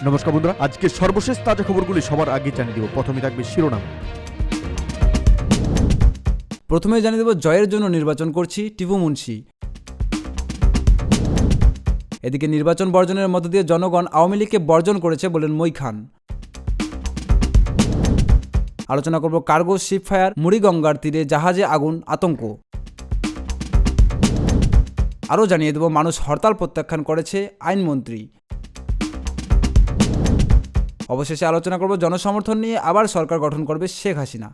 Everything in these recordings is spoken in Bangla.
নমস্কার বন্ধুরা, আজকে সর্বশেষ তাজা খবরগুলি সবার আগে জানিয়ে দেব। প্রথমে থাকবে শিরোনাম। প্রথমে জানিয়ে দেব, জয়ের জন্য নির্বাচন করছি, টিপু মুন্সি। এদিকে নির্বাচন বর্জনের মধ্য দিয়ে জনগণ আওয়ামী লীগকে বর্জন করেছে বলেন মই খান। আলোচনা করব কার্গো শিপ ফায়ার, মুড়িগঙ্গার তীরে জাহাজে আগুন, আতঙ্ক। আরও জানিয়ে দেব, মানুষ হরতাল প্রত্যাখ্যান করেছে আইনমন্ত্রী। অবশেষে আলোচনা করব জনসমর্থন নিয়ে আবার সরকার গঠন করবে শেখ হাসিনা।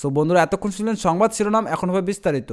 সো বন্ধুরা, এতক্ষণ শুনলেন সংবাদ শিরোনাম, এখন হবে বিস্তারিত।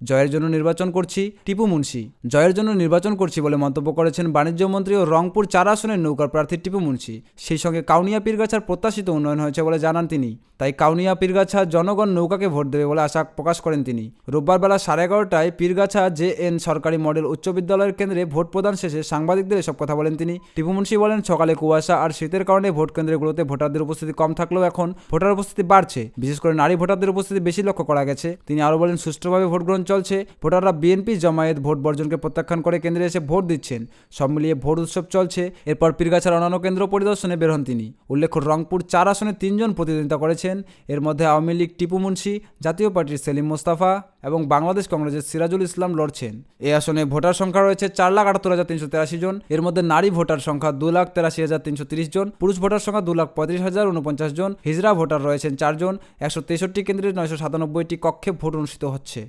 জয়ের জন্য নির্বাচন করছি, টিপু মুন্সি। জয়ের জন্য নির্বাচন করছি বলে মন্তব্য করেছেন বাণিজ্য মন্ত্রী ও রংপুর 4 আসনের নৌকার প্রার্থী টিপু মুন্সি। সেই সঙ্গে কাউনিয়া পীরগাছার প্রত্যাশিত উন্নয়ন হয়েছে বলে জানান তিনি। তাই কাউনিয়া পীরগাছা জনগণ নৌকাকে ভোট দেবে বলে আশা প্রকাশ করেন তিনি। রোববার বেলা 11:30টায় পীরগাছা JN সরকারি মডেল উচ্চ বিদ্যালয়ের কেন্দ্রে ভোট প্রদান শেষে সাংবাদিকদের এসব কথা বলেন তিনি। টিপু মুন্সি বলেন, সকালে কুয়াশা আর শীতের কারণে ভোট কেন্দ্রগুলোতে ভোটারদের উপস্থিতি কম থাকলেও এখন ভোটার উপস্থিতি বাড়ছে। বিশেষ করে নারী ভোটারদের উপস্থিতি বেশি লক্ষ্য করা গেছে। তিনি আরও বলেন, সুষ্ঠুভাবে ভোট গ্রহণ চলছে। ভোটাররা বিএনপি জামায়াত ভোট বর্জনকে প্রত্যাখ্যান করে কেন্দ্রে এসে ভোট দিচ্ছেন। সব মিলিয়ে ভোট উৎসব চলছে। এরপর পীরগাছার অন্যান্য কেন্দ্র পরিদর্শনে বের হন তিনি। উল্লেখ্য, রংপুর 4 আসনে 3 জন প্রতিদ্বন্দ্বিতা করেছেন। এর মধ্যে আওয়ামী লীগ টিপু মুন্সি, জাতীয় পার্টির সেলিম মোস্তফা এবং বাংলাদেশ কংগ্রেসের সিরাজুল ইসলাম লড়ছেন। এই আসনে ভোটার সংখ্যা রয়েছে 4,78,383 জন। এর মধ্যে নারী ভোটার সংখ্যা 2,83,330 জন, পুরুষ ভোটার সংখ্যা 2,35,049 জন, হিজড়া ভোটার রয়েছেন 4 জন। 163টি কেন্দ্রের 997টি কক্ষে ভোট অনুষ্ঠিত হচ্ছে।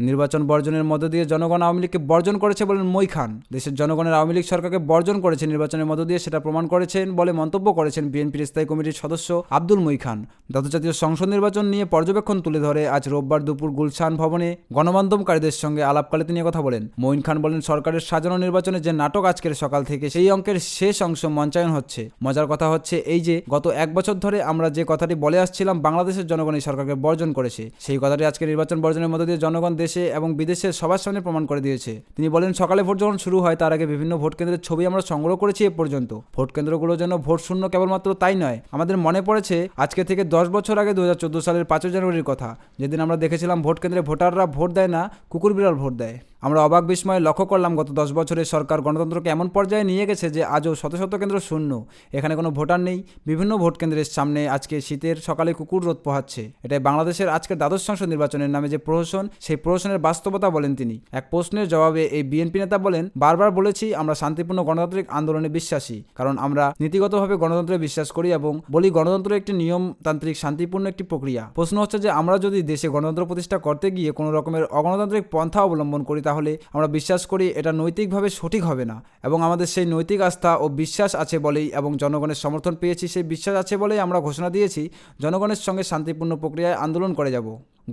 নির্বাচন বর্জনের মধ্য দিয়ে জনগণ আওয়ামী লীগকে বর্জন করেছে বলেন মই খান। দেশের জনগণের আওয়ামী লীগ সরকারকে বর্জন করেছে নির্বাচনের মধ্য দিয়ে, সেটা প্রমাণ করেছেন বলে মন্তব্য করেছেন বিএনপির স্থায়ী কমিটির সদস্য আব্দুল মই খান। দ্বাদশ জাতীয় সংসদ নির্বাচন নিয়ে পর্যবেক্ষণ তুলে ধরে আজ রোববার দুপুর গুলশান ভবনে গণমাধ্যমকারীদের সঙ্গে আলাপকালে তিনি কথা বলেন। মঈন খান বলেন, সরকারের সাজানো নির্বাচনে যে নাটক আজকের সকাল থেকে সেই অঙ্কের শেষ অংশ মঞ্চায়ন হচ্ছে। মজার কথা হচ্ছে এই যে গত 1 বছর ধরে আমরা যে কথাটি বলে আসছিলাম বাংলাদেশের জনগণ এই সরকারকে বর্জন করেছে, সেই কথাটি আজকে নির্বাচন বর্জনের মধ্য দিয়ে জনগণ দেশে এবং বিদেশের সবার সামনে প্রমাণ করে দিয়েছে। তিনি বলেন, সকালে ভোট যখন শুরু হয় তার আগে বিভিন্ন ভোট কেন্দ্রের ছবি আমরা সংগ্রহ করেছি। এ পর্যন্ত ভোট কেন্দ্রগুলো যেন ভোট শূন্য কেবলমাত্র তাই নয়, আমাদের মনে পড়েছে আজকে থেকে 10 বছর আগে 2014 সালের 5 জানুয়ারির কথা, যেদিন আমরা দেখেছিলাম ভোট কেন্দ্রে ভোটাররা ভোট দেয় না, কুকুর বিড়াল ভোট দেয়। আমরা অবাক বিস্ময়ে লক্ষ্য করলাম গত 10 বছরে সরকার গণতন্ত্রকে এমন পর্যায়ে নিয়ে গেছে যে আজও শত শত কেন্দ্র শূন্য, এখানে কোনো ভোটার নেই। বিভিন্ন ভোট কেন্দ্রের সামনে আজকে শীতের সকালে কুকুর রোদ পোহাচ্ছে। এটাই বাংলাদেশের আজকের দ্বাদশ সংসদ নির্বাচনের নামে যে প্রহসন, সেই প্রহসনের বাস্তবতা বলেন তিনি। এক প্রশ্নের জবাবে এই বিএনপি নেতা বলেন, বারবার বলেছি আমরা শান্তিপূর্ণ গণতান্ত্রিক আন্দোলনে বিশ্বাসী, কারণ আমরা নীতিগতভাবে গণতন্ত্রে বিশ্বাস করি এবং বলি গণতন্ত্র একটি নিয়মতান্ত্রিক শান্তিপূর্ণ একটি প্রক্রিয়া। প্রশ্ন হচ্ছে যে আমরা যদি দেশে গণতন্ত্র প্রতিষ্ঠা করতে গিয়ে কোনো রকমের অগণতান্ত্রিক পন্থা অবলম্বন করি, তাহলে আমরা বিশ্বাস করি এটা নৈতিকভাবে সঠিক হবে না। এবং আমাদের সেই নৈতিক আস্থা ও বিশ্বাস আছে বলেই এবং জনগণের সমর্থন পেয়েছি, সেই বিশ্বাস আছে বলেই আমরা ঘোষণা দিয়েছি জনগণের সঙ্গে শান্তিপূর্ণ প্রক্রিয়ায় আন্দোলন করে যাব।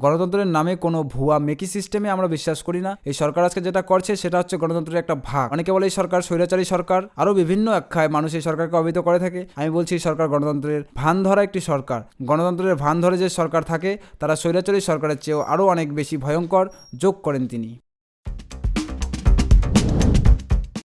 গণতন্ত্রের নামে কোনো ভুয়া মেকি সিস্টেমে আমরা বিশ্বাস করি না। এই সরকার আজকে যেটা করছে সেটা হচ্ছে গণতন্ত্রের একটা ভাগ। অনেকে বলে এই সরকার স্বৈরাচারী সরকার, আরও বিভিন্ন আখ্যায় মানুষ এই সরকারকে অবহিত করে থাকে। আমি বলছি এই সরকার গণতন্ত্রের ভান ধরা একটি সরকার। গণতন্ত্রের ভান ধরে যে সরকার থাকে তারা স্বৈরাচারী সরকারের চেয়েও আরও অনেক বেশি ভয়ঙ্কর, যোগ করেন তিনি।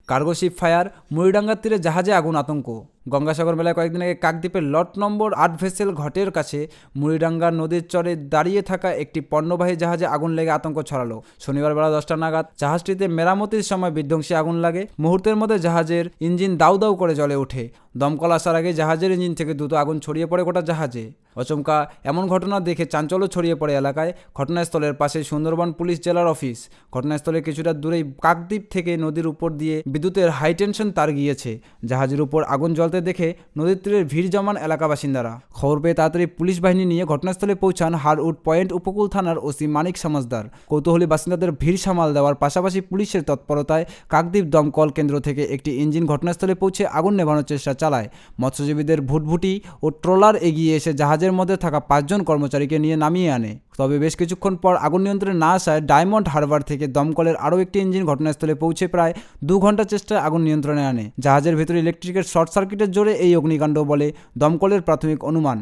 কার্গো শিপ ফায়ার, মুড়িডাঙ্গার তীরে জাহাজে আগুন, আতঙ্ক। গঙ্গাসাগর মেলায় কয়েকদিন আগে কাকদ্বীপের লট নম্বর 8 ভেসেল ঘাটের কাছে মুড়িডাঙ্গা নদীর চরে দাঁড়িয়ে থাকা একটি পণ্যবাহী জাহাজে আগুন লেগে আতঙ্ক ছড়ালো। শনিবার বেলা 10টা নাগাদ জাহাজটিতে মেরামতির সময় বিধ্বংসী আগুন লাগে। মুহূর্তের মধ্যে জাহাজের ইঞ্জিন দাউ দাউ করে জ্বলে ওঠে। দমকল আসার আগে জাহাজের ইঞ্জিন থেকে দ্রুত আগুন ছড়িয়ে পড়ে গোটা জাহাজে। আচমকা এমন ঘটনা দেখে চাঞ্চল্য ছড়িয়ে পড়ে এলাকায়। ঘটনাস্থলের পাশে সুন্দরবন পুলিশ জেলার অফিস। ঘটনাস্থলের কিছুটা দূরেই কাকদ্বীপ থেকে নদীর উপর দিয়ে বিদ্যুতের হাই টেনশন তার গিয়েছে। জাহাজের উপর আগুন জ্বলতে দেখে নদীর তীরে ভিড় জমান এলাকা বাসিন্দারা। খবর পেয়ে তাড়াতাড়ি পুলিশ বাহিনী নিয়ে ঘটনাস্থলে পৌঁছান হারউড পয়েন্ট উপকূল থানার ওসি মানিক সমাজদার। কৌতূহলী বাসিন্দাদের ভিড় সামাল দেওয়ার পাশাপাশি পুলিশের তৎপরতায় কাকদ্বীপ দমকল কেন্দ্র থেকে একটি ইঞ্জিন ঘটনাস্থলে পৌঁছে আগুন নেভানোর চেষ্টা চালায়। মৎস্যজীবীদের ভুটভুটি ও ট্রলার এগিয়ে এসে জাহাজের মধ্যে থাকা 5 জন কর্মচারীকে নিয়ে নামিয়ে আনে। তবে বেশ কিছুক্ষণ পর আগুন নিয়ন্ত্রণে না আসায় ডায়মন্ড হারবার থেকে দমকলের আরও একটি ইঞ্জিন ঘটনাস্থলে পৌঁছে প্রায় 2 ঘন্টা চেষ্টায় আগুন নিয়ন্ত্রণে আনে। জাহাজের ভেতরে ইলেকট্রিকের শর্ট সার্কিটের জোরে এই অগ্নিকাণ্ড বলে দমকলের প্রাথমিক অনুমান।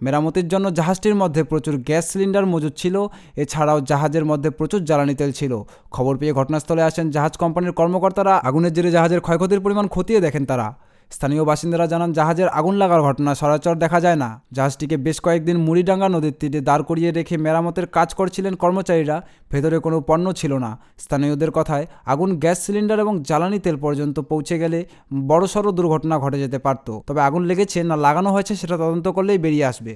মেরামতির জন্য জাহাজটির মধ্যে প্রচুর গ্যাস সিলিন্ডার মজুদ ছিল। এছাড়াও জাহাজের মধ্যে প্রচুর জ্বালানি তেল ছিল। খবর পেয়ে ঘটনাস্থলে আসেন জাহাজ কোম্পানির কর্মকর্তারা। আগুনের জেরে জাহাজের ক্ষয়ক্ষতির পরিমাণ খতিয়ে দেখেন তারা। স্থানীয় বাসিন্দারা জানান, জাহাজের আগুন লাগার ঘটনা সচরাচর দেখা যায় না। জাহাজটিকে বেশ কয়েকদিন মুড়িডাঙ্গা নদীর তীরে দাঁড় করিয়ে রেখে মেরামতের কাজ করছিলেন কর্মচারীরা। ভেতরে কোনো পণ্য ছিল না। স্থানীয়দের কথায়, আগুন গ্যাস সিলিন্ডার এবং জ্বালানি তেল পর্যন্ত পৌঁছে গেলে বড়সড় দুর্ঘটনা ঘটে যেতে পারত। তবে আগুন লেগেছে না লাগানো হয়েছে সেটা তদন্ত করলেই বেরিয়ে আসবে।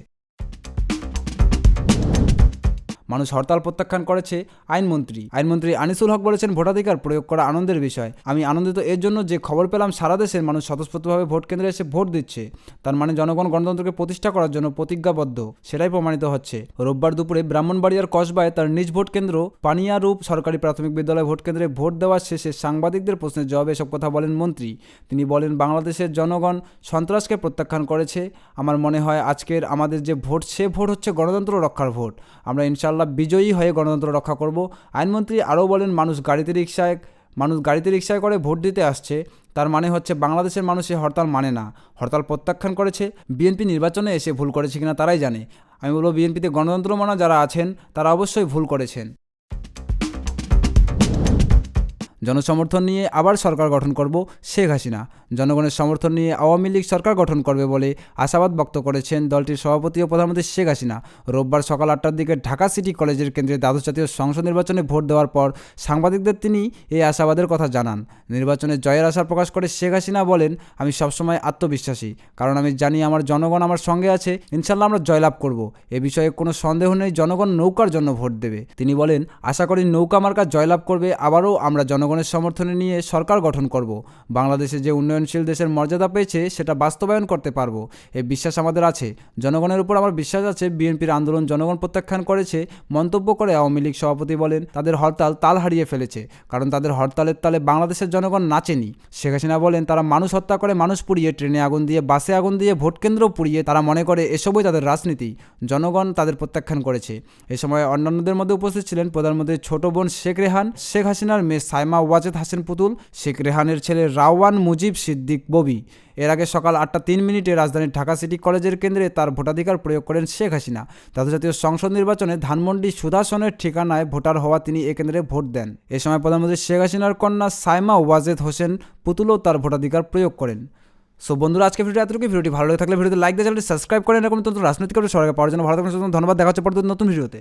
মানুষ হরতাল প্রত্যাখ্যান করেছে আইনমন্ত্রী আনিসুল হক বলেছেন, ভোটাধিকার প্রয়োগ করা আনন্দের বিষয়। আমি আনন্দিত এর জন্য যে খবর পেলাম সারা দেশের মানুষ স্বতঃস্ফূর্তভাবে ভোট কেন্দ্রে এসে ভোট দিচ্ছে। তার মানে জনগণ গণতন্ত্রকে প্রতিষ্ঠা করার জন্য প্রতিজ্ঞাবদ্ধ, সেটাই প্রমাণিত হচ্ছে। রোববার দুপুরে ব্রাহ্মণবাড়িয়ার কসবায় তার নিজ ভোট কেন্দ্র পানিয়ারূপ সরকারি প্রাথমিক বিদ্যালয় ভোট কেন্দ্রে ভোট দেওয়ার শেষে সাংবাদিকদের প্রশ্নের জবাবে এসব কথা বলেন মন্ত্রী। তিনি বলেন, বাংলাদেশের জনগণ সন্ত্রাসকে প্রত্যাখ্যান করেছে। আমার মনে হয় আজকের আমাদের যে ভোট, সে ভোট হচ্ছে গণতন্ত্র রক্ষার ভোট। আমরা ইনশাল্লাহ বিজয়ী হয়ে গণতন্ত্র রক্ষা করব। আইনমন্ত্রী আরও বলেন, মানুষ গাড়িতে রিকশায় করে ভোট দিতে আসছে, তার মানে হচ্ছে বাংলাদেশের মানুষ হরতাল মানে না, হরতাল প্রত্যাখ্যান করেছে। বিএনপি নির্বাচনে এসে ভুল করেছে কিনা তারাই জানে। আমি বলবো, বিএনপিতে গণতন্ত্র মানা যারা আছেন তারা অবশ্যই ভুল করেছেন। জনসমর্থন নিয়ে আবার সরকার গঠন করব শেখ হাসিনা। জনগণের সমর্থন নিয়ে আওয়ামী লীগ সরকার গঠন করবে বলে আশাবাদ ব্যক্ত করেছেন দলটির সভাপতি ও প্রধানমন্ত্রী শেখ হাসিনা। রোববার সকাল 8টার দিকে ঢাকা সিটি কলেজের কেন্দ্রে দ্বাদশ জাতীয় সংসদ নির্বাচনে ভোট দেওয়ার পর সাংবাদিকদের তিনি এই আশাবাদের কথা জানান। নির্বাচনে জয়ের আশা প্রকাশ করে শেখ হাসিনা বলেন, আমি সবসময় আত্মবিশ্বাসী, কারণ আমি জানি আমার জনগণ আমার সঙ্গে আছে। ইনশাল্লাহ আমরা জয়লাভ করব, এ বিষয়ে কোনো সন্দেহ নেই। জনগণ নৌকার জন্য ভোট দেবে। তিনি বলেন, আশা করি নৌকা মার্কা জয়লাভ করবে। আবারও আমরা জনগণের সমর্থনে নিয়ে সরকার গঠন করব। বাংলাদেশে যে উন্নয়নশীল দেশের মর্যাদা পেয়েছে সেটা বাস্তবায়ন করতে পারবো, এই বিশ্বাস আমাদের আছে। জনগণের উপর আমার বিশ্বাস আছে। বিএনপির আন্দোলন জনগণ প্রত্যাখ্যান করেছে মন্তব্য করে আওয়ামী লীগ সভাপতি বলেন, তাদের হরতাল তাল হারিয়ে ফেলেছে, কারণ তাদের হরতালের তালে বাংলাদেশের জনগণ নাচেনি। শেখ হাসিনা বলেন, তারা মানুষ হত্যা করে, মানুষ পুড়িয়ে, ট্রেনে আগুন দিয়ে, বাসে আগুন দিয়ে, ভোটকেন্দ্র পুড়িয়ে তারা মনে করে এসবই তাদের রাজনীতি। জনগণ তাদের প্রত্যাখ্যান করেছে। এ সময় অন্যান্যদের মধ্যে উপস্থিত ছিলেন প্রধানমন্ত্রীর ছোট বোন শেখ রেহান, শেখ হাসিনার মেয়ে সাইমা ওয়াজেদ হাসান পুতুল, শেখ রেহানের ছেলে রাওয়ান মুজিব সিদ্দিক ববি। এর আগে সকাল 8টা 3 মিনিটে রাজধানীর ঢাকা সিটি কলেজের কেন্দ্রে তার ভোটাধিকার প্রয়োগ করেন শেখ হাসিনা। দ্বাদশ জাতীয় সংসদ নির্বাচনে ধানমন্ডি সুধাসনের ঠিকানায় ভোটার হওয়া তিনি এ কেন্দ্রে ভোট দেন। এ সময় প্রধানমন্ত্রী শেখ হাসিনার কন্যা সাইমা ওয়াজেদ হোসেন পুতুলও তার ভোটাধিকার প্রয়োগ করেন। সো বন্ধুরা, আজকে ভিডিওটি এতটুকু। ভিডিওটি ভালো লাগে থাকলে ভিডিওতে লাইক দিয়ে চ্যানেলটি সাবস্ক্রাইব করে এরকম নতুন রাজনৈতিক সরকার পাওয়ার জন্য ভালো থাকুন। ধন্যবাদ। দেখা হচ্ছে পরবর্তী নতুন ভিডিওতে।